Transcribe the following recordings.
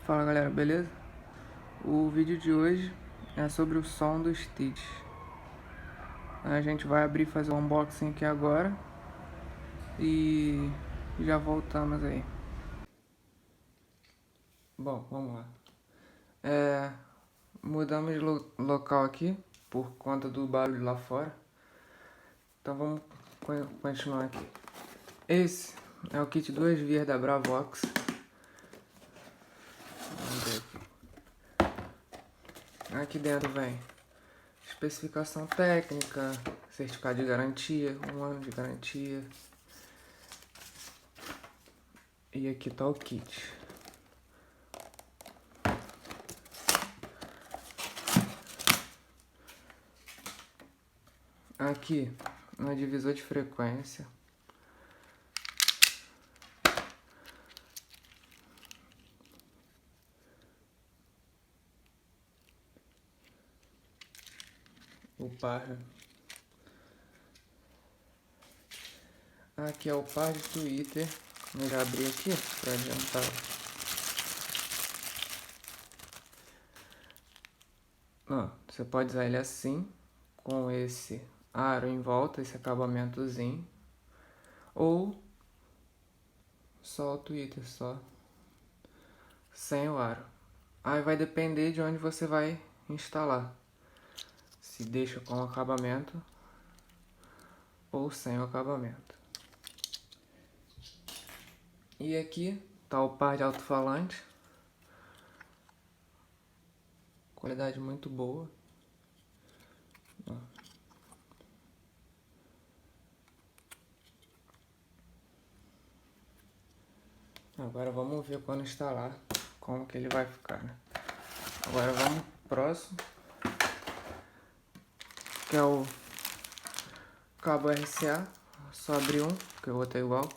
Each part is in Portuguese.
Fala galera, beleza? O vídeo de hoje é sobre o som do Stitch. A gente vai abrir e fazer um unboxing aqui agora e já voltamos aí. Bom, vamos lá. Mudamos de local aqui por conta do barulho lá fora. Então vamos continuar aqui. Esse é o kit 2 vias da Bravox. Vamos ver aqui. Aqui dentro vem especificação técnica, certificado de garantia, 1 ano de garantia. E aqui tá o kit. Aqui no divisor de frequência. O par. Aqui é o par de Twitter. Eu já abri aqui para adiantar. Você pode usar ele assim, com esse aro em volta, esse acabamentozinho, ou só o Twitter, só sem o aro. Aí vai depender de onde você vai instalar, se deixa com o acabamento ou sem o acabamento. E aqui tá o par de alto-falante, qualidade muito boa. Agora vamos ver quando instalar como que ele vai ficar, né? Agora vamos pro próximo, que é o cabo RCA. Só abrir um, porque o outro é igual.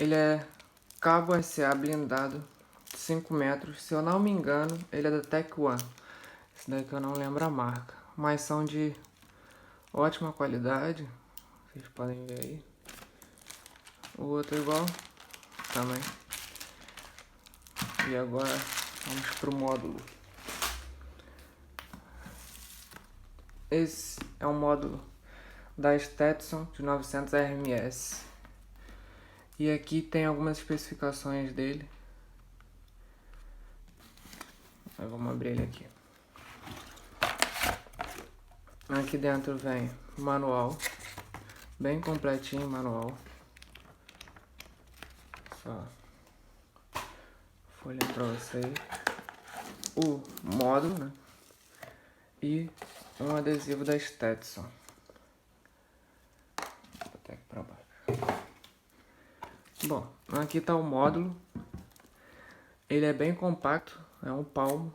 Ele é cabo RCA blindado, 5 metros. Se eu não me engano, ele é da Tech One. Esse daqui eu não lembro a marca, mas são de ótima qualidade. Vocês podem ver aí. O outro é igual também. E agora vamos pro módulo. Esse é um módulo da Stetson de 900 RMS. E aqui tem algumas especificações dele. Vamos abrir ele aqui. Aqui dentro vem o manual, bem completinho o manual. Só folha pra vocês. O módulo, né? E um adesivo da Stetson. Vou botar aqui pra baixo. Bom, aqui tá o módulo. Ele é bem compacto, é um palmo.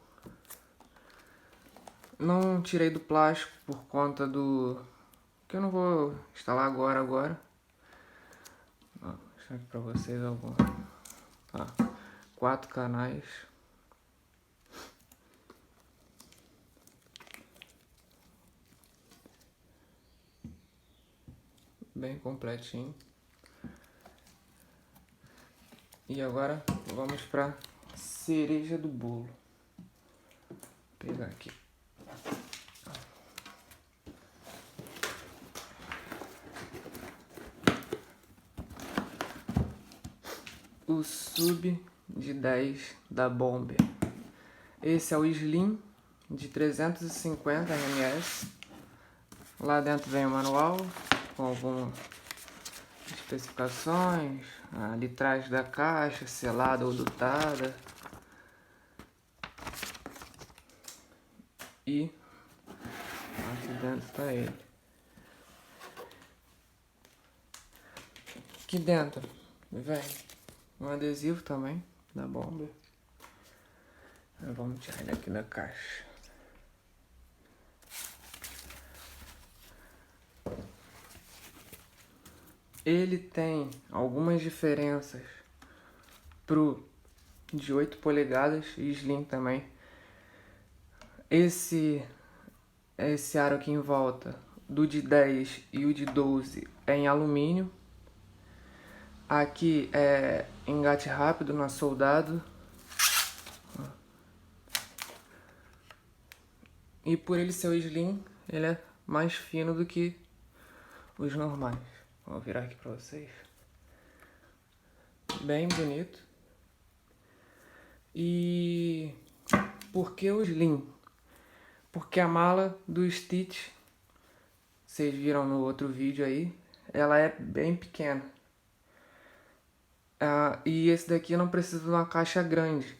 Não tirei do plástico por conta do... que eu não vou instalar agora. Vou mostrar aqui pra vocês alguns. 4 canais. Bem completinho. E agora vamos pra cereja do bolo. Vou pegar aqui. O sub de 10 da Bomber. Esse é o Slim de 350 RMS. Lá dentro vem o manual com algumas especificações, a litragem da caixa, selada ou lutada. E aqui dentro está ele. Aqui dentro vem um adesivo também da Bomber. Vamos tirar ele aqui da caixa. Ele tem algumas diferenças pro de 8 polegadas e Slim também. Esse aro aqui em volta do de 10 e o de 12 é em alumínio. Aqui é engate rápido na soldado. E por ele ser o Slim, ele é mais fino do que os normais. Vou virar aqui pra vocês. Bem bonito. E por que o Slim? Porque a mala do Stitch, vocês viram no outro vídeo aí, ela é bem pequena. E esse daqui não precisa de uma caixa grande.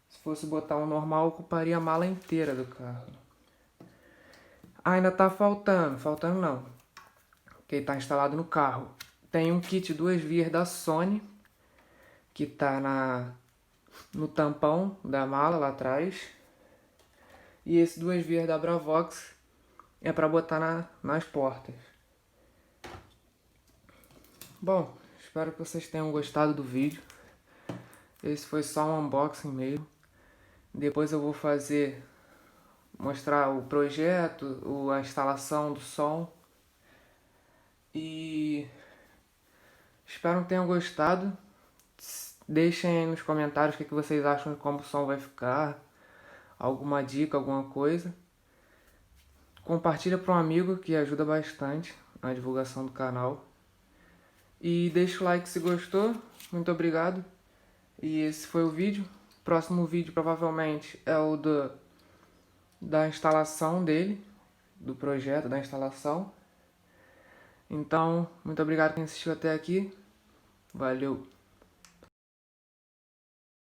Se fosse botar um normal, ocuparia a mala inteira do carro. Ainda tá faltando não, que ele tá instalado no carro. Tem um kit 2 vias da Sony, que tá no tampão da mala lá atrás. E esse 2 vias da Bravox é para botar nas portas. Bom, espero que vocês tenham gostado do vídeo. Esse foi só um unboxing mesmo. Depois eu vou mostrar o projeto, a instalação do som. E espero que tenham gostado. Deixem aí nos comentários o que vocês acham de como o som vai ficar. Alguma dica, alguma coisa. Compartilha para um amigo que ajuda bastante na divulgação do canal. E deixa o like se gostou. Muito obrigado. E esse foi o vídeo. Próximo vídeo provavelmente é o da instalação dele, do projeto da instalação. Então, muito obrigado quem assistiu até aqui. Valeu!